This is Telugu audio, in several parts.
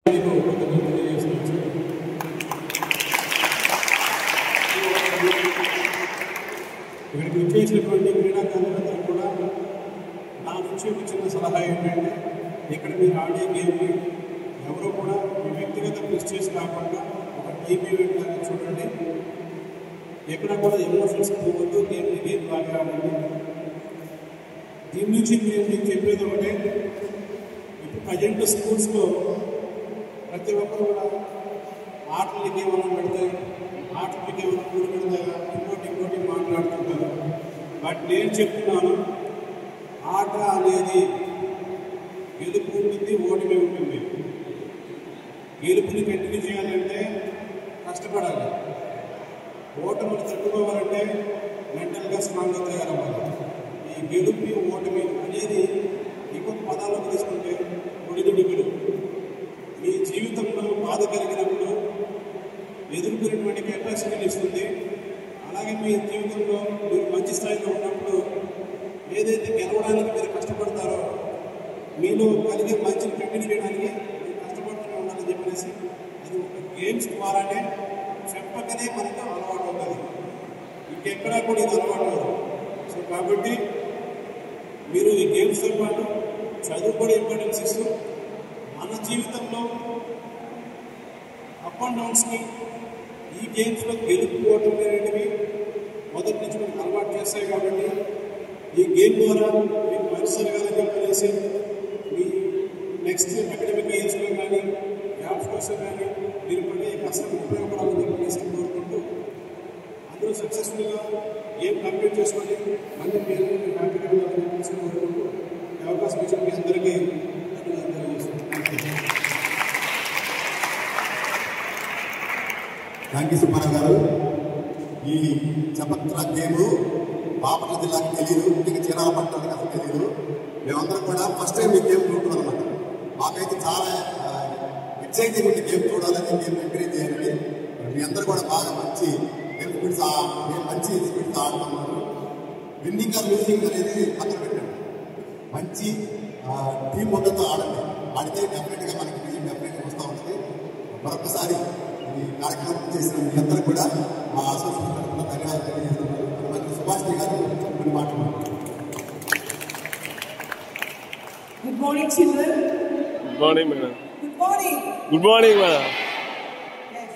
ఇక్కడికి వచ్చేసినటువంటి క్రీడాకారులందరూ కూడా నా నుంచి ఒక చిన్న సలహా ఏంటంటే ఇక్కడ మీరు ఆడే గేమ్ని ఎవరో కూడా మీ వ్యక్తిగత కృషి చేసి కాకుండా ఒక టీమ్ ఈవెంట్ లాగా చూడండి. ఎక్కడ కూడా ఎమోషన్స్ పోవద్దు, గేమ్ బాగా ఆడండి. దీని నుంచి నేను చెప్పేది ఒకటే, ఇప్పుడు ప్రజెంట్ స్కూల్స్లో ప్రతి ఒక్కరు కూడా ఆటలకి ఏమైనా పెడతాయి, ఆటలకి ఏమైనా కూడి పెడతాయా, ఇంకోటి మాట్లాడుతుంటారు. బట్ నేను చెప్తున్నాను, ఆట అనేది గెలుపు ఉంటుంది, ఓటమి ఉంటుంది. గెలుపుని కంటిన్యూ చేయాలంటే కష్టపడాలి, ఓటమిని తట్టుకోవాలంటే మెంటల్గా స్ట్రాంగ్గా తయారవ్వాలి. ఈ గెలుపు ఓటమి అనేది ఇంకొక పదాలకు తీసుకుంటే ఒడిదుడుకులు. మీ జీవితంలో బాధ కలిగినప్పుడు ఎదుర్కొనేటువంటి కెపాసిటీని ఇస్తుంది. అలాగే మీ జీవితంలో మీరు మంచి స్థాయిలో ఉన్నప్పుడు ఏదైతే గెలవడానికి మీరు కష్టపడతారో మీలో కలిగే మంచిని కంటిన్యూ చేయడానికి మీరు కష్టపడుతూనే ఉండాలని చెప్పేసి అది ఒక గేమ్స్ ద్వారానే చెప్పకనే మనకు అలవాటు అవుతుంది. ఇంకెక్కడా కూడా ఇది అలవాటు అవ్వదు. సో కాబట్టి మీరు ఈ గేమ్స్తో పాటు చదువు కూడా ఇంపార్టెన్స్ ఇస్తూ మన జీవితంలో అప్ అండ్ డౌన్స్కి ఈ గేమ్స్లో గెలుపుకోవడం అనేటివి మొదటి నుంచి మీకు అలవాటు చేస్తాయి. కాబట్టి ఈ గేమ్ ద్వారా మీకు మంచి జరగాలని చెప్పేసి మీ నెక్స్ట్ అకాడమిక్ ఇయర్స్లో కానీ జాబ్స్ కోసం కానీ మీరు పడే కష్టం ఉపయోగపడాలని చెప్పేసి కోరుకుంటూ అందరూ సక్సెస్ఫుల్గా గేమ్ కంప్లీట్ చేసుకొని మళ్ళీ మీరు హ్యాపీగా ఉండాలని చెప్పేసి కోరుకుంటూ ఈ అవకాశం ఇచ్చిన మీ అందరికీ థ్యాంక్ యూ సుబ్బారావు గారు. ఈ చపత్ర గేమ్ బాపట్ల జిల్లాకి తెలియదు, ఇంటికి చీరాల పట్టడానికి అసలు తెలియదు. మేమందరం కూడా ఫస్ట్ టైం ఈ గేమ్ చూస్తున్నాం అనమాట. మాకైతే చాలా ఎక్సైటింగ్ ఉంది గేమ్ చూడాలని, గేమ్ ఎంకరేజ్ చేయాలని. మీ అందరూ కూడా బాగా మంచి గేమ్ స్పిరిట్స్ మంచి స్పిరిట్స్ ఆడుతున్నారు. విన్నింగ్ ఆర్ లూజింగ్ అనేది పక్కన పెట్టండి, మంచి టీం వర్క్తో ఆడండి. ఆడితే డెఫినెట్గా మనకి విజయం డెఫినెట్గా వస్తూ ఉంటుంది. మరొకసారి ఈ కార్యక్రమం చేసిన మీ అందరూ కూడా మా అసోసియేషన్ తరఫున ధన్యవాదాలు తెలియజేస్తున్నారు. మంచి సుభాష్ గారు కొన్ని మాట్లాడుతున్నారు. Good morning, children. Good morning, madam. Good morning. Good morning, madam. Yes.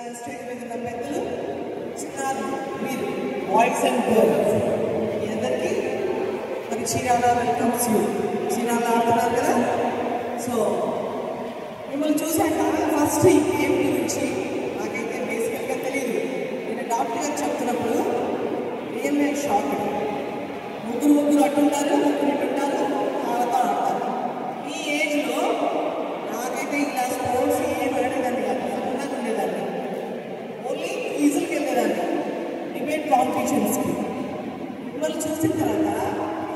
And straight with the peddler. Children, మీరు boys and girls. మీ అందరికీ మరి చీరాల వెల్కమ్స్ యూ. చీరాల ఆడుతున్నారు కదా. సో మిమ్మల్ని చూశాక ఫస్ట్ ఈ గేమ్ గురించి నాకైతే బేసికల్గా తెలియదు. నేను డాక్టర్ గారు చెప్తున్నప్పుడు రియల్ షాక్. ముగ్గురు అట్టుంటారు, ముగ్గురు ఇటుంటారు, వాళ్ళతో ఆడతారు. ఈ ఏజ్లో నాకైతే ఇలా స్పోర్ట్స్ ఏం ఆడేదాన్ని కాదు, సన్నగా ఉండేదాన్ని. ఓన్లీ ఈజీకి వెళ్ళేదాన్ని డిబేట్ కాంపిటీషన్స్కి. మిమ్మల్ని చూసిన తర్వాత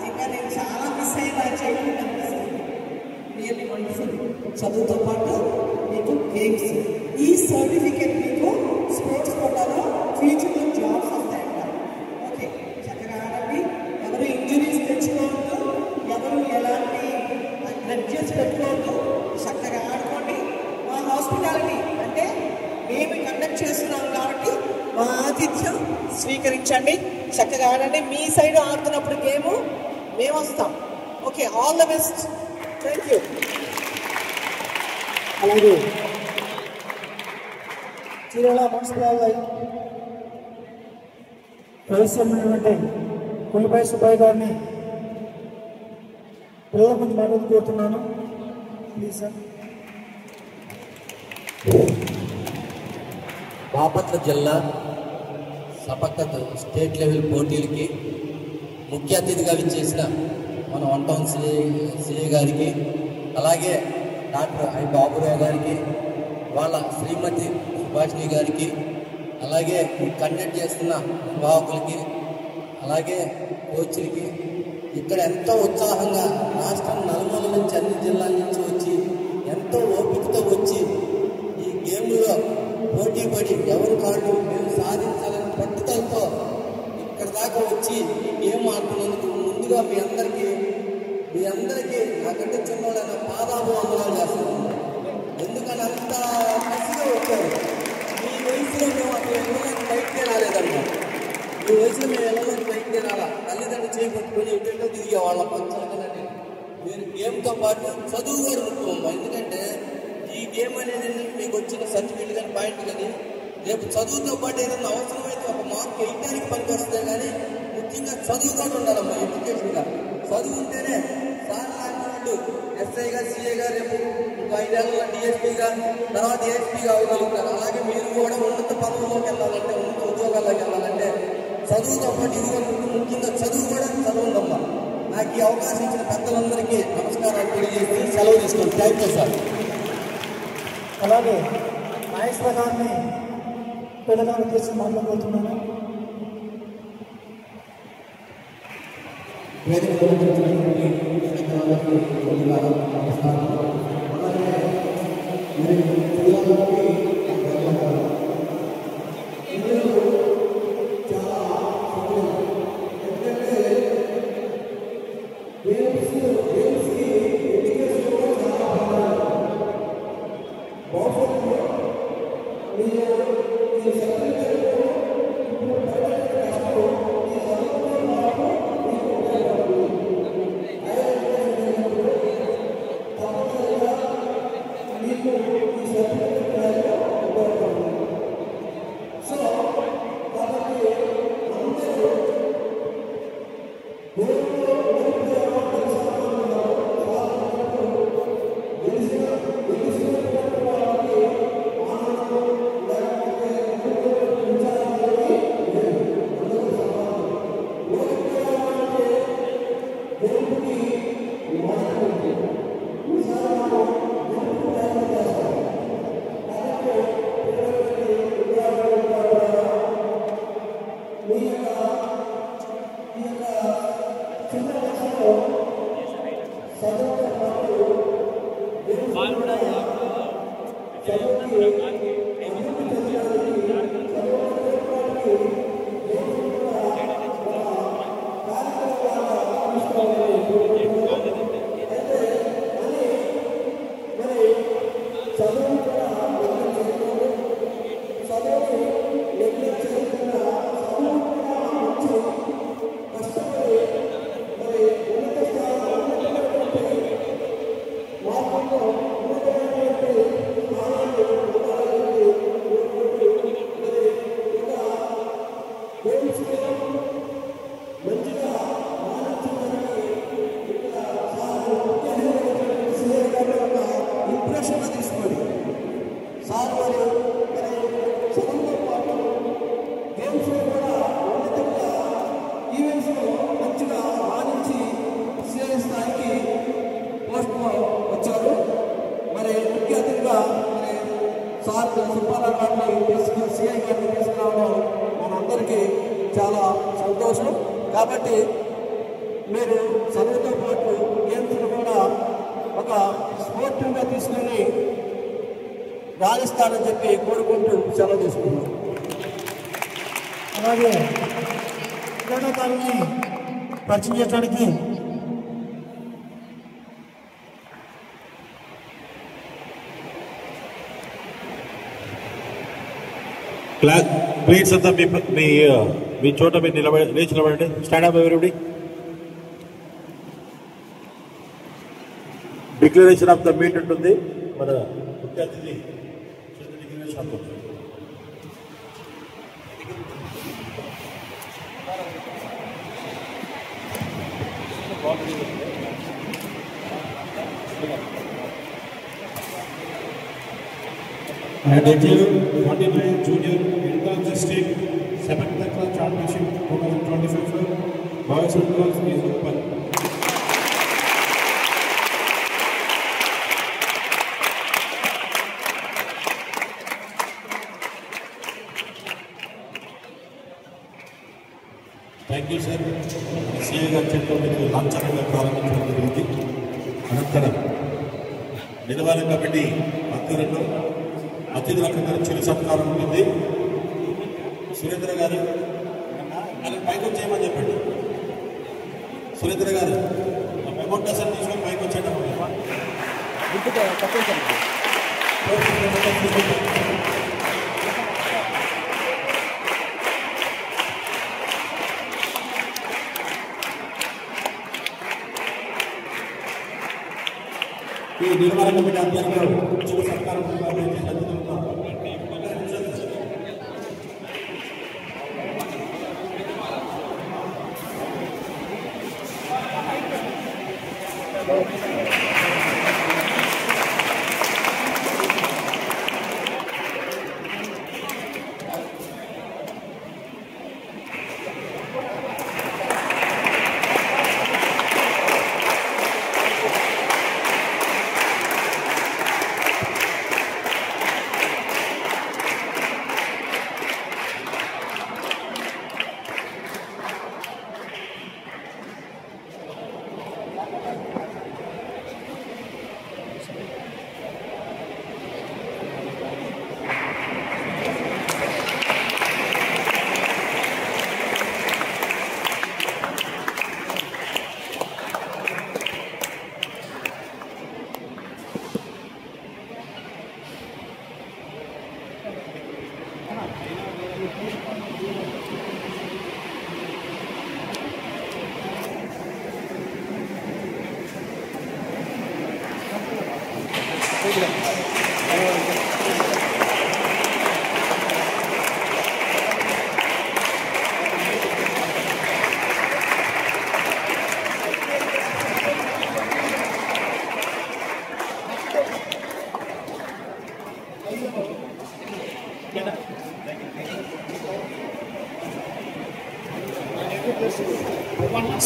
ఇంకా నేను చాలా మిస్ అయినా చేయకుండా అనిపిస్తుంది. Really wonderful. చదువుతో పాటు మీకు గేమ్స్, ఈ సర్టిఫికేట్ మీకు స్పోర్ట్స్ కోటాలో ఫ్యూచర్లో జాబ్స్ వస్తాయంట. ఓకే, చక్కగా ఆడండి. ఎవరు ఇంజురీస్ తెచ్చుకోవద్దు, ఎవరు ఎలాంటి గ్రడ్జెస్ పెట్టుకోవద్దు. చక్కగా ఆడుకోండి. మా హాస్పిటాలిటీ అంటే మేము కండక్ట్ చేస్తున్నాం కాబట్టి మా ఆతిథ్యం స్వీకరించండి. చక్కగా ఆడండి. మీ సైడ్ ఆడుతున్నప్పుడు గేము మేము వస్తాం. Okay, all the best. Thank you. అలాగే చీరాల మున్సిపల్ వైద్యమైనటువంటి కొల్లిపై సుబ్బయ్య గారిని పిల్లల ముందు మాట్లాడి కోరుతున్నాను. Please sir. బాపట్ల జిల్లా సపక్కత్ స్టేట్ లెవెల్ పోటీలకి ముఖ్య అతిథిగా విచ్చేసిన మన వన్ టౌన్ సిఐ గారికి, అలాగే డాక్టర్ ఐ బాబురావు గారికి, వాళ్ళ శ్రీమతి సుభాషిణి గారికి, అలాగే కండక్ట్ చేస్తున్న నిర్వాహకులకి, అలాగే కోచ్లకి, ఇక్కడ ఎంతో ఉత్సాహంగా రాష్ట్రం నలుమూల నుంచి అన్ని జిల్లాల నుంచి వచ్చి ఎంతో ఓపికతో వచ్చి ఈ గేమ్లో పోటీ పడి ఎవరి కాళ్ళు మేము సాధించాలని పట్టుదలతో ఇక్కడ దాకా వచ్చి ఈ గేమ్ ఆడుతున్నందుకు ముందుగా మీ అందరికీ నాకంటే చిన్నవాళ్ళైన పాదాభివందనాలు చేస్తున్నాను. దీంతో పాటు చదువు కూడా ముఖ్యం. ఎందుకంటే ఈ గేమ్ అనేది మీకు వచ్చిన సర్టిఫికేట్ కానీ పాయింట్ కానీ రేపు చదువుతో పాటు ఏదైనా అవసరమైతే ఒక మార్క్ వేయడానికి పనికి వస్తే కానీ ముఖ్యంగా చదువు కూడా ఉండాలమ్మా. ఎడ్యుకేషన్గా చదువు ఉంటేనే సార్ లాంటి వాళ్ళు ఎస్ఐగా సిఏగా రేపు 5 ఏళ్ళ డిఎస్పీగా తర్వాత ఏఎస్పీగా అవ్వగలుగుతారు. అలాగే మీరు కూడా ఉన్నత పదవుల్లోకి వెళ్ళాలంటే ఉన్నత ఉద్యోగాల్లోకి వెళ్ళాలంటే చదువుతో పాటు ఇది ముఖ్యంగా చదువు కూడా చదవండమ్మా. నాకు ఈ అవకాశం ఇచ్చిన పెద్దలందరికీ నమస్కారాలు తెలియజేసి సెలవు తీసుకోండి. Thank you sir. అలాగే నాగేశ్వర గారిని పెద్దగా ఉద్దేశించి మాట్లాడబోతున్నాను. చాలా సంతోషం. కాబట్టి మీరు చదువుతో పాటు గేమ్స్ కూడా ఒక స్పోర్టివ్గా తీసుకొని రాణిస్తానని చెప్పి కోరుకుంటూ సెలవు తీసుకున్నాం. అలాగే క్రీడాకారుల్ని పరిచయం చేయడానికి ప్లేట్స్ అంతా మీ చోట మీరు లేచి నిలబడండి. Stand up everybody. Declaration of the meet ఉంటుంది. మన ముఖ్య అతిథి declaration of the I declare 49 Junior Inter-District Sepak Takraw Championship 2025 boys and girls is open. Thank you, sir. CA గారి చేతితో మీరు లాంఛనంగా ప్రారంభించడం జరిగింది. అనంతరం నిర్వహణ కమిటీ ఆధ్వర్యంలో అతిథులకు చిరు సత్కారం ఉంటుంది. సురేంద్ర గారు వాళ్ళని పైకి వచ్చేయమని చెప్పండి. సురేంద్ర గారు మెమోటేషన్ తీసుకొని పైకి వచ్చేయడం. ఆధ్వర్యంలో చిన్న సత్కారం జరుగుతున్నాం.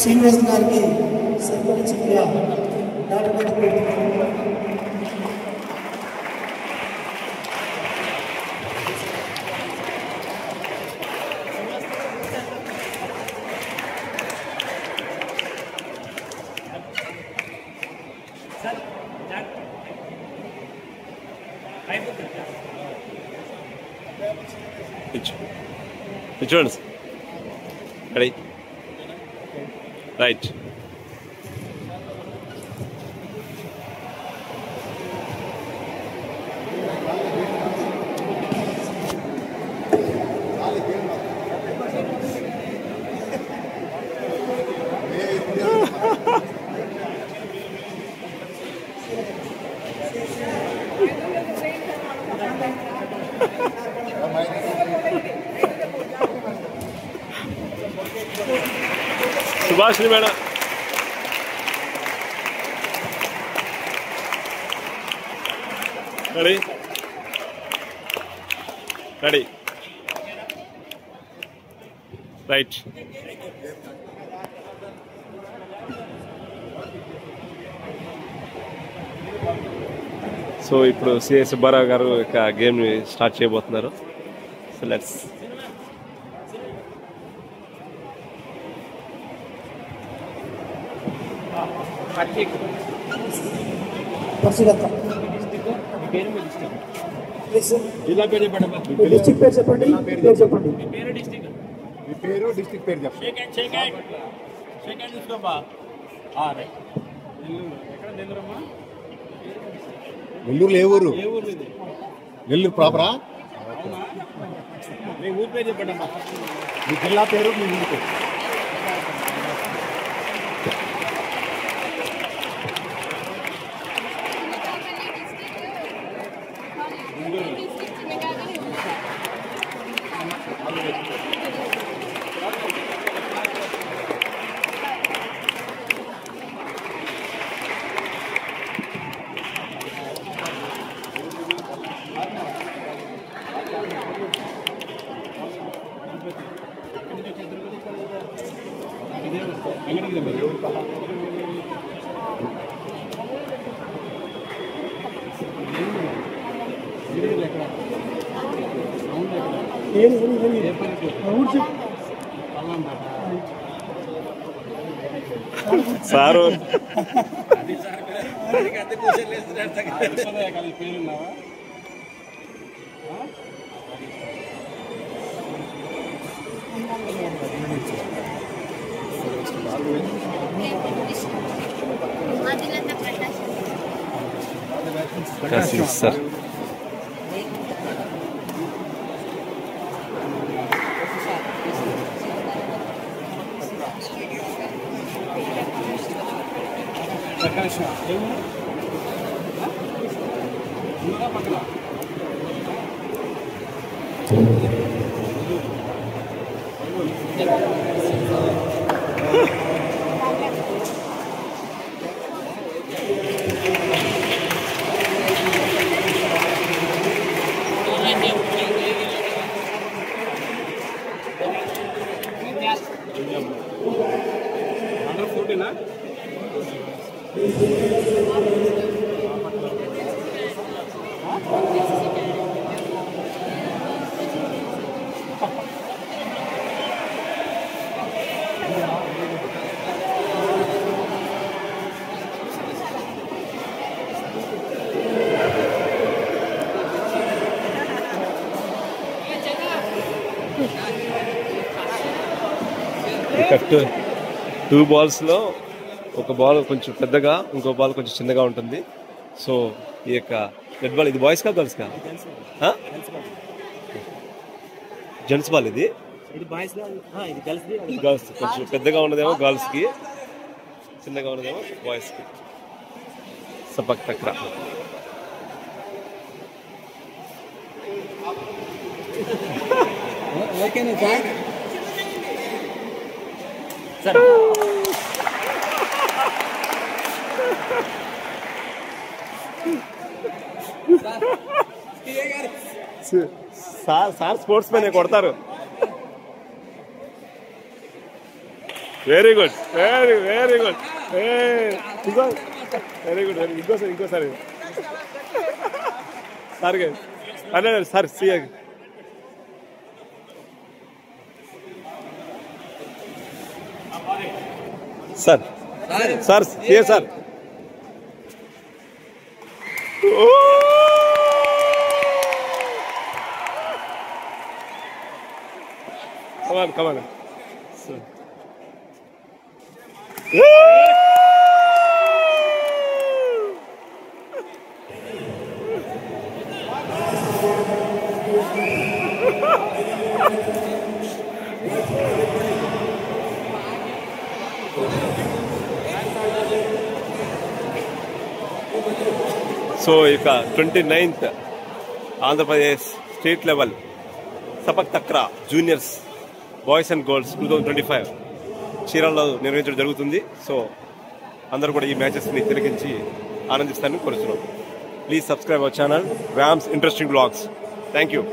శ్రీనివాస్ గారికి సత్కరించిందిగా doctor Which ones? Ready? Right. Subhashini madam. Ready? Ready. Right. So ఇప్పుడు సిఎస్ సుబ్బారావు గారు ఇక గేమ్ని స్టార్ట్ చేయబోతున్నారు. సో లెట్స్ జిల్లా పేరు చెప్పండి. డిస్ట్రిక్ట్ పేరు చెప్పండి. పేరు చెప్పండి. మీ పేరు డిస్ట్రిక్ట్ పేరు చెప్పండి. నెల్లూరులో ఏ ఊరు? నెల్లూరు ప్రాపరా? మీ ఊరి పేరు చెప్పండి అమ్మా. మీ జిల్లా పేరు, మీ ఊరి పేరు. సారు సార్ అండర్ 14 2 బాల్స్లో ఒక బాల్ కొంచెం పెద్దగా ఇంకో బాల్ కొంచెం చిన్నగా ఉంటుంది. సో ఈ యొక్క రెడ్ బాల్ ఇది బాయ్స్ కా గర్ల్స్ కా? జెంట్స్ బాల్ ఇది గర్ల్స్. కొంచెం పెద్దగా ఉన్నదేమో గర్ల్స్కి, చిన్నగా ఉన్నదేమో బాయ్స్కి. Sepak Takraw. Sir sportsmen కొడతారు. Very good, very very good, very good. ఇంకోసారి సార్ అదే sir CA sir sir CA sir. Come on. So. So ఇక 29th Andhra Pradesh state level Sepak Takraw juniors boys and girls 2025 చీరాల్లో నిర్వహించడం జరుగుతుంది. సో అందరూ కూడా ఈ మ్యాచెస్ని తిలకించి ఆనందిస్తారని కోరుతున్నాం. Please subscribe our channel Rams interesting blogs. Thank you.